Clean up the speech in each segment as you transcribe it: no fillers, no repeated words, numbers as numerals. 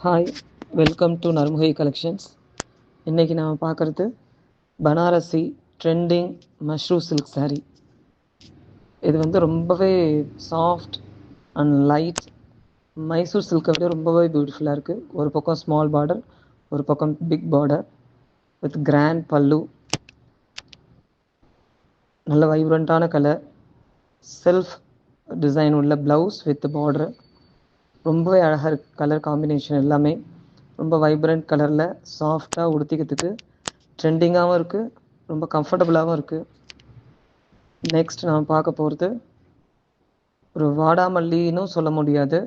Hi, welcome to Narmugai collections. இன்றைக்கி நாம் பார்க்குறது Banarasi trending mashru silk saree. இது வந்து ரொம்பவே சாஃப்ட் அண்ட் லைட் மைசூர் சில்கை விட ரொம்பவே பியூட்டிஃபுல்லாக இருக்குது. ஒரு பக்கம் ஸ்மால் பார்டர், ஒரு பக்கம் பிக் பார்டர் வித் கிராண்ட் பல்லு. நல்ல வைப்ரண்ட்டான கலர், செல்ஃப் டிசைன் உள்ள ப்ளவுஸ் வித் பார்டர். ரொம்பவே அழகாக இருக்குது. கலர் காம்பினேஷன் எல்லாமே ரொம்ப வைப்ரண்ட் கலரில் சாஃப்டாக உடுத்திக்கிறதுக்கு ட்ரெண்டிங்காகவும் இருக்குது, ரொம்ப கம்ஃபர்டபுளாகவும் இருக்குது. நெக்ஸ்ட் நாம் பார்க்க போகிறது ஒரு வாடாமல்லின்னு சொல்ல முடியாது,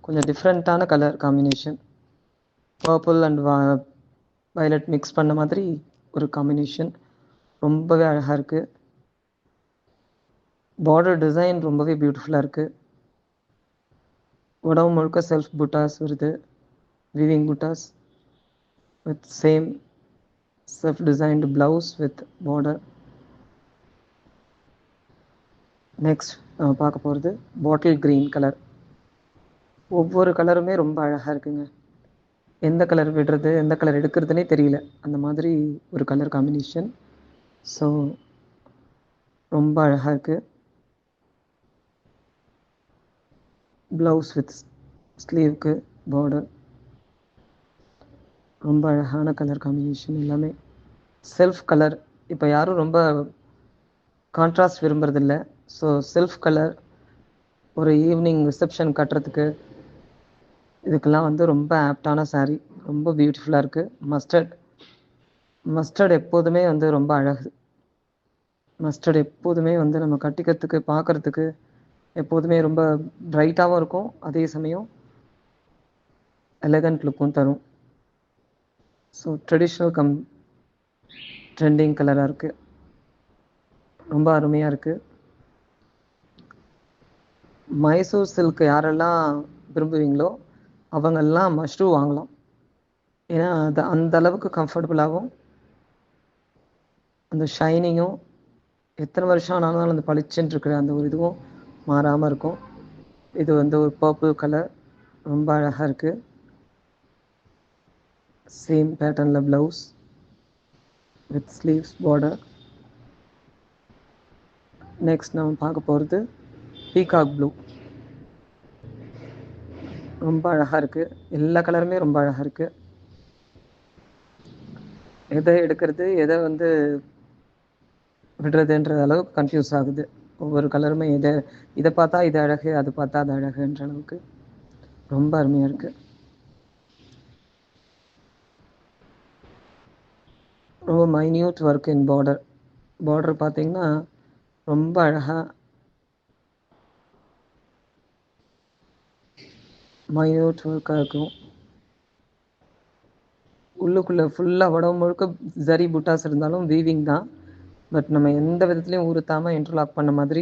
கொஞ்சம் டிஃப்ரெண்ட்டான colour combination. Purple and violet mix பண்ண மாதிரி ஒரு காம்பினேஷன். ரொம்பவே அழகாக இருக்குது. பார்டர் டிசைன் ரொம்பவே பியூட்டிஃபுல்லாக இருக்குது. உடம்பு முழுக்க செல்ஃப் புட்டாஸ் வருது, weaving buttas with same self designed blouse with border. Next பார்க்க போகிறது பாட்டில் க்ரீன் கலர். ஒவ்வொரு கலருமே ரொம்ப அழகாக இருக்குங்க. எந்த கலர் விடுறது எந்த கலர் எடுக்கிறதுனே தெரியல, அந்த மாதிரி ஒரு கலர் காம்பினேஷன். ஸோ ரொம்ப அழகாக இருக்குது. ப்ளவுஸ் வித் ஸ்லீவ்க்கு பார்டர். ரொம்ப அழகான கலர் காம்பினேஷன் எல்லாமே. செல்ஃப் கலர் இப்போ யாரும் ரொம்ப கான்ட்ராஸ்ட் விரும்புறதில்ல. ஸோ செல்ஃப் கலர் ஒரு ஈவினிங் ரிசப்ஷன் கட்டுறதுக்கு இதுக்கெல்லாம் வந்து ரொம்ப ஆப்டான saree. ரொம்ப பியூட்டிஃபுல்லாக இருக்குது. மஸ்டர்ட் எப்போதுமே வந்து ரொம்ப அழகு. மஸ்டர்ட் எப்போதுமே வந்து நம்ம கட்டிக்கிறதுக்கு பார்க்குறதுக்கு எப்போதுமே ரொம்ப பிரைட்டாகவும் இருக்கும், அதே சமயம் எலகண்ட் லுக்கும் தரும். ஸோ ட்ரெடிஷ்னல் ட்ரெண்டிங் கலராக இருக்குது, ரொம்ப அருமையாக இருக்குது. மைசூர் சில்க் யாரெல்லாம் விரும்புவீங்களோ அவங்கெல்லாம் மஷ்ரூ வாங்கலாம். ஏன்னா அது அந்த அளவுக்கு கம்ஃபர்டபுளாகவும் அந்த ஷைனிங்கும் எத்தனை வருஷம் ஆனாலும் அந்த பளிச்சுன்னு இருக்கிற அந்த ஒரு இதுவும் மாறாமல் இருக்கும். இது வந்து ஒரு பர்பிள் கலர், ரொம்ப அழகாக இருக்குது. சேம் பேட்டர்னில் blouse with sleeves border. Next நம்ம பார்க்க போகிறது பீகாக் ப்ளூ. ரொம்ப அழகாக இருக்குது. எல்லா கலருமே ரொம்ப அழகாக இருக்குது. எதை எடுக்கிறது எதை வந்து விடுறதுன்ற அளவுக்கு கன்ஃபியூஸ் ஆகுது. ஒவ்வொரு கலருமே இதை பார்த்தா இது அழகு, அது பார்த்தா அது அழகுன்ற அளவுக்கு ரொம்ப அருமையாக இருக்குது. ரொம்ப minute work in border. Border பார்த்தீங்கன்னா ரொம்ப அழகாக மைன்யூட் ஒர்க்காக இருக்கும். உள்ளுக்குள்ளே ஃபுல்லாக உடம்பு முழுக்க ஜரி புட்டாஸ் இருந்தாலும் வீவிங் தான், பட் நம்ம எந்த விதத்துலையும் உறுத்தாமல் இன்டர்லாக் பண்ண மாதிரி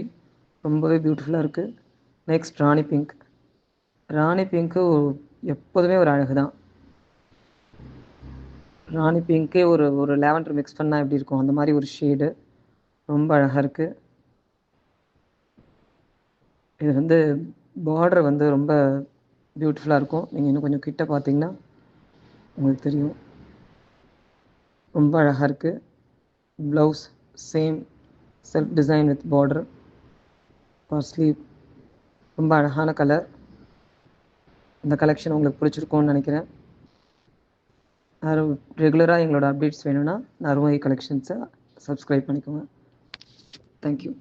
ரொம்பவே பியூட்டிஃபுல்லாக இருக்குது. நெக்ஸ்ட் ராணி பிங்க். ராணி பிங்க்கு எப்போதுமே ஒரு அழகு தான். ராணி பிங்க்கே ஒரு லேவண்டர் மிக்ஸ் பண்ணால் எப்படி இருக்கும், அந்த மாதிரி ஒரு ஷேடு. ரொம்ப அழகாக இருக்குது. இது வந்து பார்டர் வந்து ரொம்ப பியூட்டிஃபுல்லாக இருக்கும். நீங்கள் இன்னும் கொஞ்சம் கிட்ட பார்த்தீங்கன்னா உங்களுக்கு தெரியும். ரொம்ப அழகாக இருக்குது. Blouse same self design with border for sleeve. ரொம்ப அழகான கலர். இந்த கலெக்ஷன் உங்களுக்கு பிடிச்சிருக்கும்னு நினைக்கிறேன். ரெகுலராக எங்களோட அப்டேட்ஸ் வேணும்னா நர்முகை கலெக்ஷன்ஸை சப்ஸ்கிரைப் பண்ணிக்கோங்க. தேங்க்யூ.